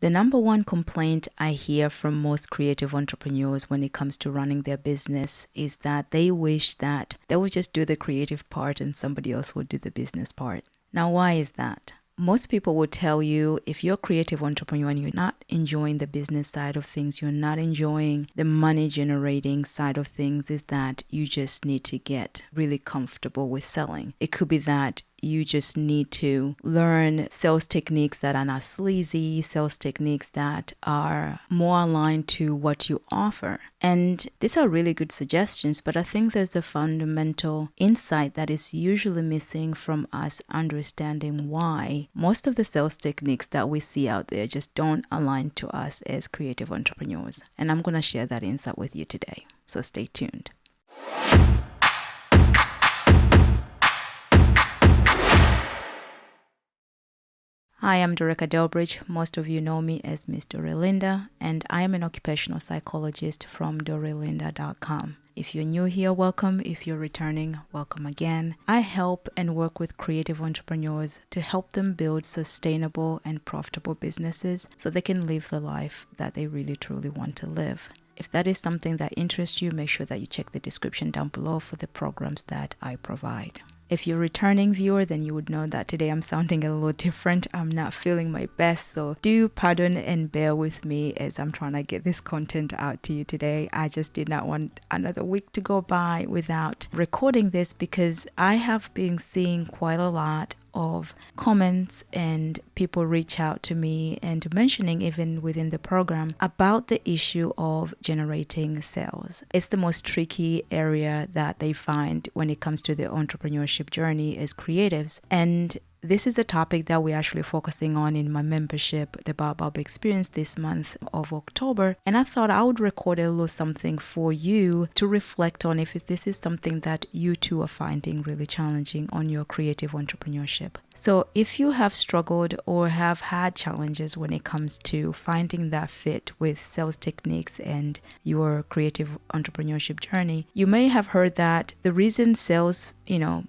The number one complaint I hear from most creative entrepreneurs when it comes to running their business is that they wish that they would just do the creative part and somebody else would do the business part. Now, why is that? Most people will tell you if you're a creative entrepreneur and you're not enjoying the business side of things, you're not enjoying the money generating side of things, is that you just need to get really comfortable with selling. It could be that you just need to learn sales techniques that are not sleazy, sales techniques that are more aligned to what you offer. And these are really good suggestions, but I think there's a fundamental insight that is usually missing from us understanding why most of the sales techniques that we see out there just don't align to us as creative entrepreneurs. And I'm going to share that insight with you today. So stay tuned. Hi, I'm Doreca Delbridge. Most of you know me as msdorylinda, and I am an occupational psychologist from dorelinda.com. If you're new here, welcome. If you're returning, welcome again. I help and work with creative entrepreneurs to help them build sustainable and profitable businesses so they can live the life that they really truly want to live. If that is something that interests you, make sure that you check the description down below for the programs that I provide. If you're a returning viewer, then you would know that today I'm sounding a little different. I'm not feeling my best, so do pardon and bear with me as I'm trying to get this content out to you today. I just did not want another week to go by without recording this because I have been seeing quite a lot of comments and people reach out to me and mentioning even within the program about the issue of generating sales. It's the most tricky area that they find when it comes to the entrepreneurship journey as creatives. And this is a topic that we're actually focusing on in my membership, the BAOBAB experience, this month of October. And I thought I would record a little something for you to reflect on if this is something that you too are finding really challenging on your creative entrepreneurship. So if you have struggled or have had challenges when it comes to finding that fit with sales techniques and your creative entrepreneurship journey, you may have heard that the reason sales,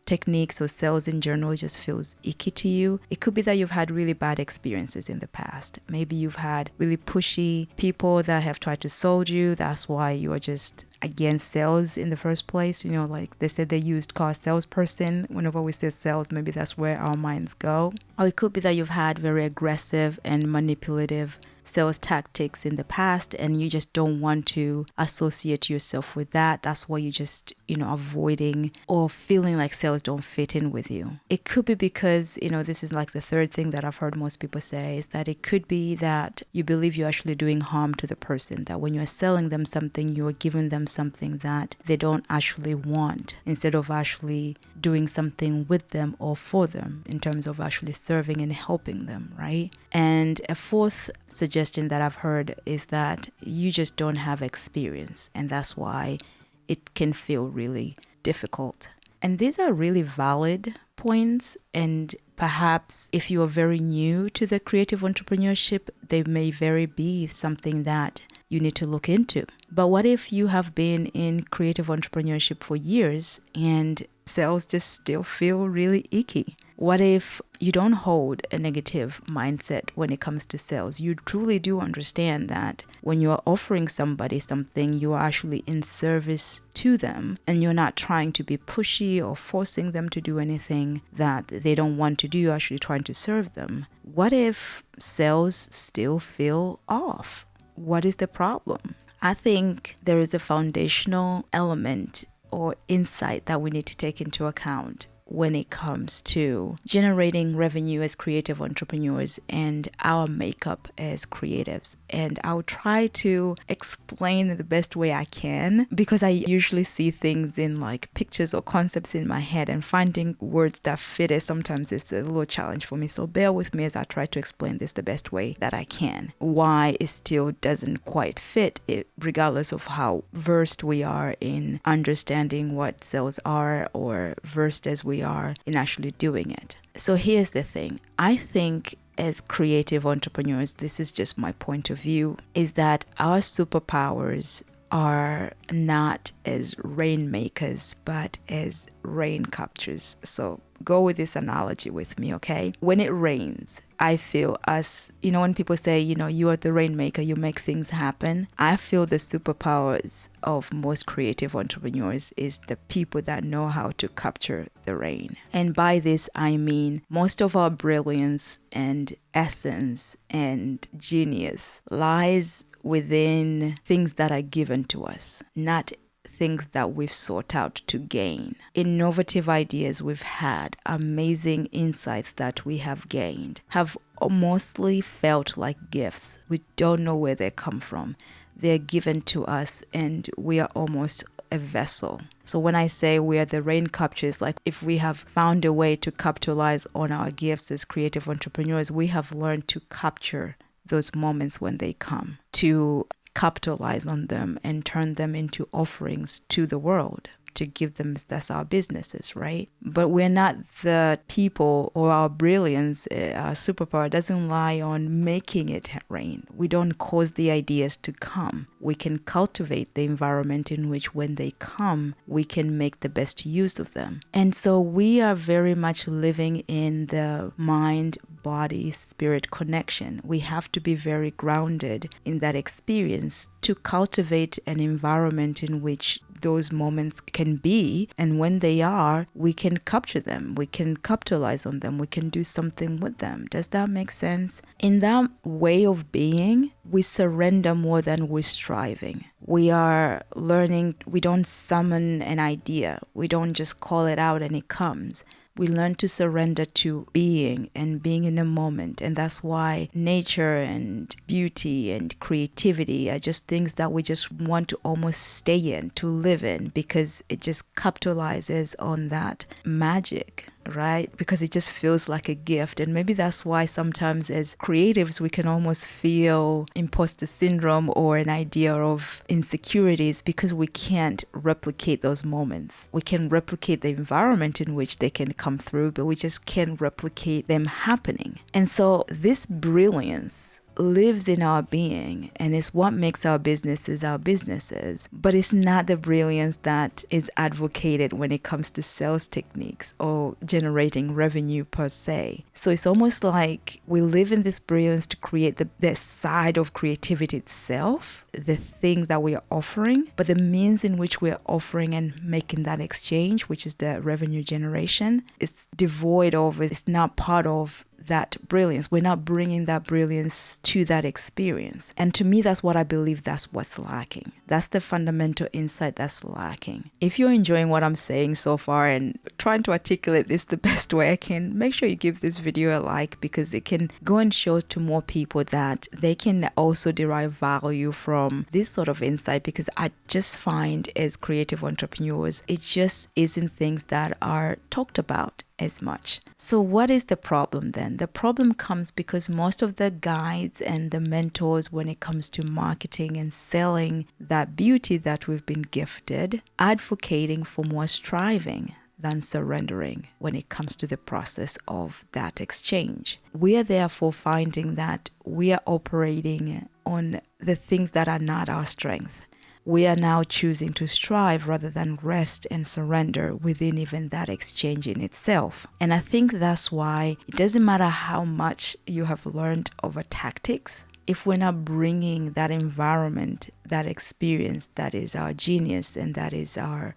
techniques or sales in general just feels icky to you. It could be that you've had really bad experiences in the past. Maybe you've had really pushy people that have tried to sold you. That's why you are just against sales in the first place. Like they said, the used car salesperson. Whenever we say sales, maybe that's where our minds go. Or it could be that you've had very aggressive and manipulative sales tactics in the past and you just don't want to associate yourself with that. That's why you just, avoiding or feeling like sales don't fit in with you. It could be because, this is like the third thing that I've heard most people say is that it could be that you believe you're actually doing harm to the person, that when you're selling them something, you're giving them something that they don't actually want instead of actually doing something with them or for them in terms of actually serving and helping them, right? And a fourth suggestion that I've heard is that you just don't have experience, and that's why it can feel really difficult. And these are really valid points, and perhaps if you are very new to the creative entrepreneurship, they may very be something that you need to look into. But what if you have been in creative entrepreneurship for years and sales just still feel really icky? What if you don't hold a negative mindset when it comes to sales? You truly do understand that when you're offering somebody something, you are actually in service to them and you're not trying to be pushy or forcing them to do anything that they don't want to do. You're actually trying to serve them. What if sales still feel off? What is the problem? I think there is a foundational element or insight that we need to take into account when it comes to generating revenue as creative entrepreneurs and our makeup as creatives. And I'll try to explain the best way I can because I usually see things in like pictures or concepts in my head, and finding words that fit it sometimes is a little challenge for me. So bear with me as I try to explain this the best way that I can. Why it still doesn't quite fit, regardless of how versed we are in understanding what sales are or versed as we are in actually doing it. So here's the thing. I think as creative entrepreneurs, this is just my point of view, is that our superpowers are not as rainmakers, but as rain captures. So go with this analogy with me, okay? When it rains, I feel as, when people say, you are the rainmaker, you make things happen. I feel the superpowers of most creative entrepreneurs is the people that know how to capture the rain. And by this, I mean most of our brilliance and essence and genius lies within things that are given to us, not things that we've sought out to gain. Innovative ideas we've had, amazing insights that we have gained, have mostly felt like gifts. We don't know where they come from. They're given to us and we are almost a vessel. So when I say we are the rain captures, like if we have found a way to capitalize on our gifts as creative entrepreneurs, we have learned to capture those moments when they come, to capitalize on them and turn them into offerings to the world, to give them. That's our businesses, right? But we're not the people, or our brilliance, our superpower doesn't lie on making it rain. We don't cause the ideas to come. We can cultivate the environment in which when they come, we can make the best use of them. And so we are very much living in the mind, body, spirit connection. We have to be very grounded in that experience to cultivate an environment in which those moments can be, and when they are, we can capture them, we can capitalize on them, we can do something with them. Does that make sense? In that way of being, we surrender more than we're striving. We are learning, we don't summon an idea, we don't just call it out and it comes. We learn to surrender to being and being in a moment. And that's why nature and beauty and creativity are just things that we just want to almost stay in, to live in, because it just capitalizes on that magic, right? Because it just feels like a gift. And maybe that's why sometimes as creatives, we can almost feel imposter syndrome or an idea of insecurities because we can't replicate those moments. We can replicate the environment in which they can come through, but we just can't replicate them happening. And so this brilliance lives in our being and is what makes our businesses, but it's not the brilliance that is advocated when it comes to sales techniques or generating revenue per se. So it's almost like we live in this brilliance to create the side of creativity itself, the thing that we are offering, but the means in which we are offering and making that exchange, which is the revenue generation, is devoid of, it's not part of that brilliance. We're not bringing that brilliance to that experience. And to me, that's what I believe, that's what's lacking. That's the fundamental insight that's lacking. If you're enjoying what I'm saying so far and trying to articulate this the best way I can, make sure you give this video a like, because it can go and show to more people that they can also derive value from this sort of insight, because I just find as creative entrepreneurs, it just isn't things that are talked about as much. So what is the problem then? The problem comes because most of the guides and the mentors when it comes to marketing and selling that beauty that we've been gifted, advocating for more striving than surrendering when it comes to the process of that exchange. We are therefore finding that we are operating on the things that are not our strength. We are now choosing to strive rather than rest and surrender within even that exchange in itself. And I think that's why it doesn't matter how much you have learned over tactics, if we're not bringing that environment, that experience, that is our genius and that is a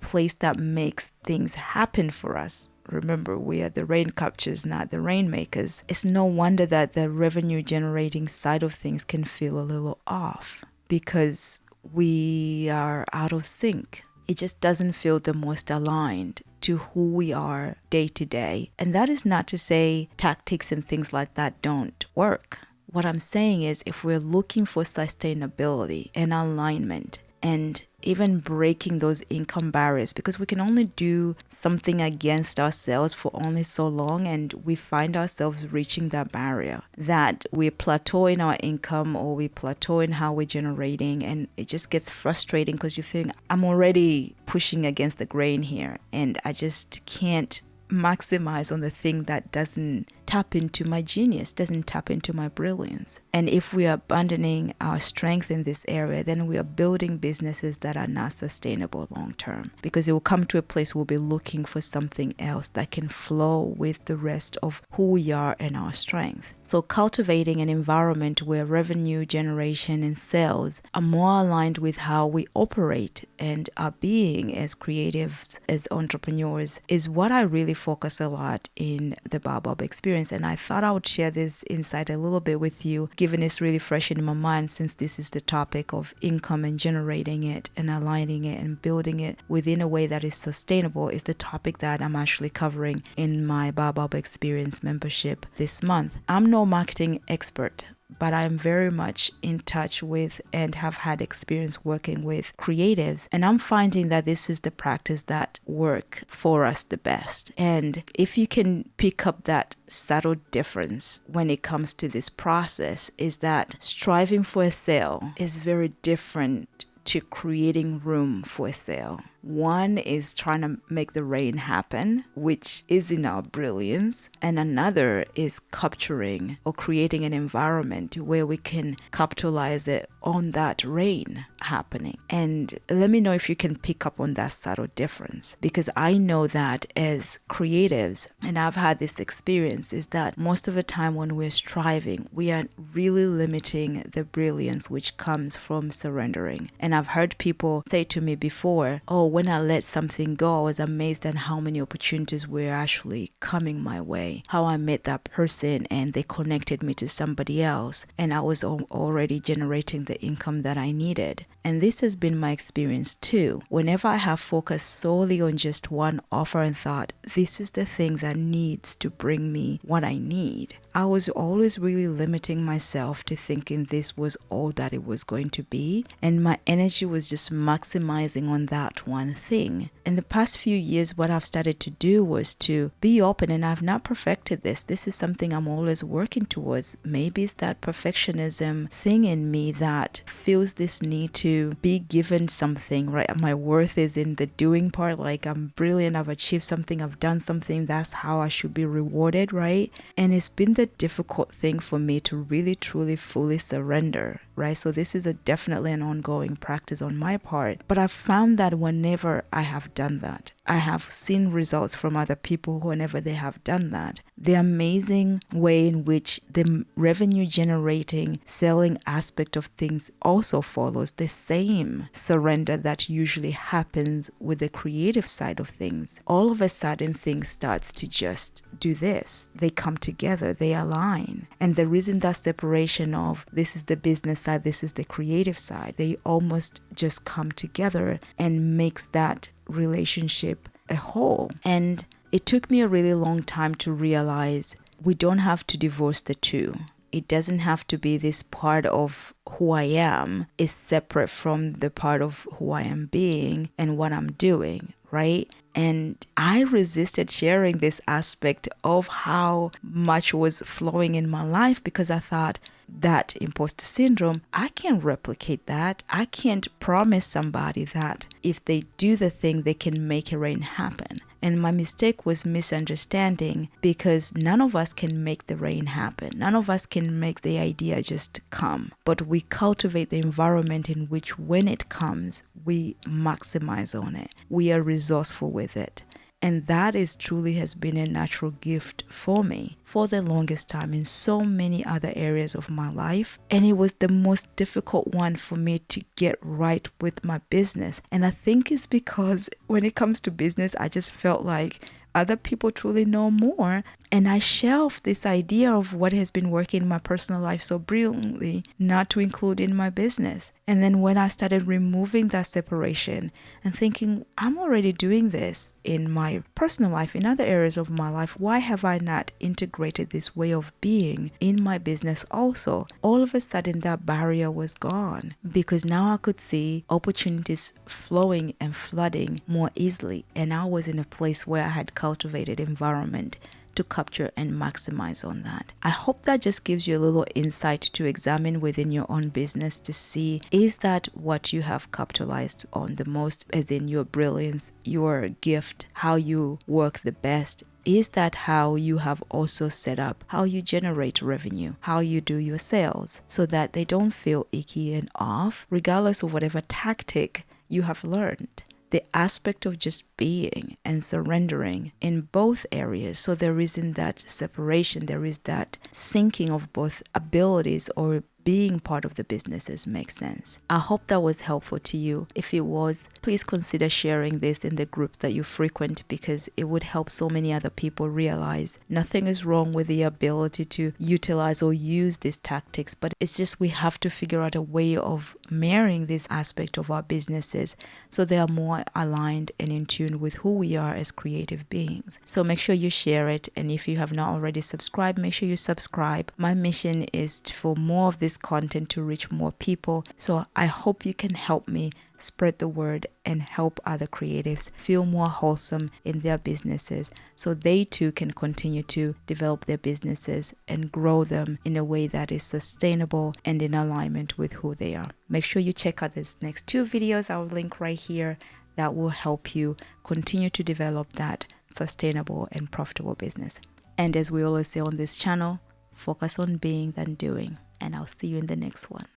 place that makes things happen for us. Remember, we are the rain captures, not the rainmakers. It's no wonder that the revenue generating side of things can feel a little off, because we are out of sync. It just doesn't feel the most aligned to who we are day to day. And that is not to say tactics and things like that don't work. What I'm saying is, if we're looking for sustainability and alignment and even breaking those income barriers, because we can only do something against ourselves for only so long, and we find ourselves reaching that barrier that we plateau in our income or we plateau in how we're generating, and it just gets frustrating because you think, I'm already pushing against the grain here and I just can't maximize on the thing that doesn't tap into my genius, doesn't tap into my brilliance. And if we are abandoning our strength in this area, then we are building businesses that are not sustainable long term, because it will come to a place we'll be looking for something else that can flow with the rest of who we are and our strength. So cultivating an environment where revenue generation and sales are more aligned with how we operate and our being as creatives, as entrepreneurs, is what I really focus a lot in the BAOBAB experience. And I thought I would share this insight a little bit with you, given it's really fresh in my mind, since this is the topic of income and generating it and aligning it and building it within a way that is sustainable is the topic that I'm actually covering in my BAOBAB experience membership this month. I'm no marketing expert, but I'm very much in touch with and have had experience working with creatives. And I'm finding that this is the practice that work for us the best. And if you can pick up that subtle difference when it comes to this process, is that striving for a sale is very different to creating room for a sale. One is trying to make the rain happen, which is in our brilliance, and another is capturing or creating an environment where we can capitalize it on that rain happening. And let me know if you can pick up on that subtle difference, because I know that as creatives, and I've had this experience, is that most of the time when we're striving, we are really limiting the brilliance which comes from surrendering. And I've heard people say to me before, oh, when I let something go, I was amazed at how many opportunities were actually coming my way, how I met that person and they connected me to somebody else, and I was already generating the income that I needed. And this has been my experience too. Whenever I have focused solely on just one offer and thought, this is the thing that needs to bring me what I need, I was always really limiting myself to thinking this was all that it was going to be. And my energy was just maximizing on that one thing. In the past few years, what I've started to do was to be open, and I've not perfected this. This is something I'm always working towards. Maybe it's that perfectionism thing in me that feels this need to be given something, right? My worth is in the doing part. Like, I'm brilliant, I've achieved something, I've done something, that's how I should be rewarded, right? And it's been the difficult thing for me to really, truly, fully surrender, right? So this is definitely an ongoing practice on my part. But I've found that whenever I have done that, I have seen results from other people whenever they have done that. The amazing way in which the revenue generating selling aspect of things also follows the same surrender that usually happens with the creative side of things. All of a sudden things starts to just do this. They come together, they align. And there isn't that separation of this is the business side, this is the creative side. They almost just come together and makes that relationship a whole. And it took me a really long time to realize we don't have to divorce the two. It doesn't have to be this part of who I am is separate from the part of who I am being and what I'm doing, right? And I resisted sharing this aspect of how much was flowing in my life because I thought that imposter syndrome, I can't replicate that. I can't promise somebody that if they do the thing, they can make a rain happen. And my mistake was misunderstanding, because none of us can make the rain happen. None of us can make the idea just come. But we cultivate the environment in which when it comes, we maximize on it. We are resourceful with it. And that is truly has been a natural gift for me for the longest time in so many other areas of my life. And it was the most difficult one for me to get right with my business. And I think it's because when it comes to business, I just felt like other people truly know more. And I shelved this idea of what has been working in my personal life so brilliantly not to include in my business. And then when I started removing that separation and thinking, I'm already doing this in my personal life, in other areas of my life, why have I not integrated this way of being in my business also? All of a sudden that barrier was gone, because now I could see opportunities flowing and flooding more easily. And I was in a place where I had cultivated environment to capture and maximize on that. I hope that just gives you a little insight to examine within your own business to see, is that what you have capitalized on the most, as in your brilliance, your gift, how you work the best? is that how you have also set up how you generate revenue, how you do your sales, so that they don't feel icky and off, regardless of whatever tactic you have learned? The aspect of just being and surrendering in both areas. So there isn't that separation, there is that syncing of both abilities or being part of the businesses makes sense. I hope that was helpful to you. If it was, please consider sharing this in the groups that you frequent, because it would help so many other people realize nothing is wrong with the ability to utilize or use these tactics, but it's just we have to figure out a way of marrying this aspect of our businesses so they are more aligned and in tune with who we are as creative beings. So make sure you share it, and if you have not already subscribed, make sure you subscribe. My mission is for more of this content to reach more people, so I hope you can help me spread the word and help other creatives feel more wholesome in their businesses, so they too can continue to develop their businesses and grow them in a way that is sustainable and in alignment with who they are. Make sure you check out these next 2 videos I'll link right here that will help you continue to develop that sustainable and profitable business. And as we always say on this channel, focus on being than doing. And I'll see you in the next one.